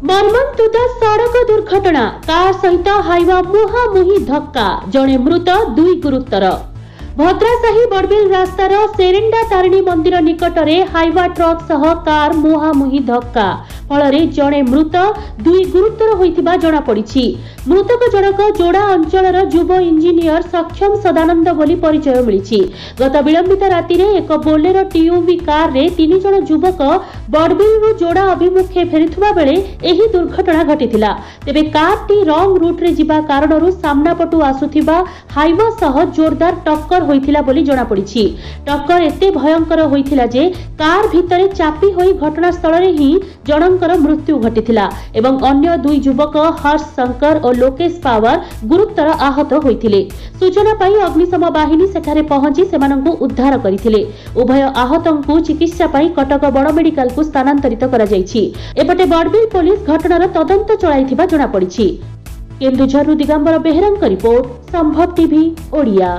मर्मन्तुद सड़क दुर्घटना कार सहित हाइवा मुहांमुही धक्का जड़े मृत दुई गुरुतर। भद्रासाही बड़बिल रास्तार सेरेंडा तारिणी मंदिर निकटरे हाइवा ट्रक सह कार मुहांमुही धक्का फल जड़े मृत दुई गुरुतर होइथिबा जणा पड़िछि। मृतक जनक जोड़ा अंचलर युव इंजीनियर सक्षम सदानंद बोली परिचय मिलिछि। गत विलंबित राति रे एक बोलेरो टीयूवी कार रे 3 जण युवक बड़बिल जोड़ा अभिमुखे फेरिथुबा बेले एही दुर्घटना घटिथिला। तेबे कार टी रंग रूट रे जिबा कारणरू सामना पटु आसुथिबा हाइवा सह जोरदार टक्कर होइथिला बोली जणा पड़िछि। टक्कर एते भयंकर होइथिला जे कार भितरे चापी होई घटनास्थल रे ही जनकर मृत्यु घटिथिला एवं अन्य दुई युवक हर्ष शंकर और लोकेश पावर गुरुतर आहत होइथिले। सूचना पाई अग्निशम बाहिनी सेठारे पहुंची सेमानंकु उद्धार करिथिले। उभय आहतंकु चिकित्सा पाई कटक बड़ मेडिकल को स्थानांतरित करा जायछि। एपटे बड़बिल पुलिस घटनार तदंत चलाइथिबा जणा पड़िछि। केन्दुझरु दिगंबर बेहेरांक रिपोर्ट संभव टीवी ओडिया।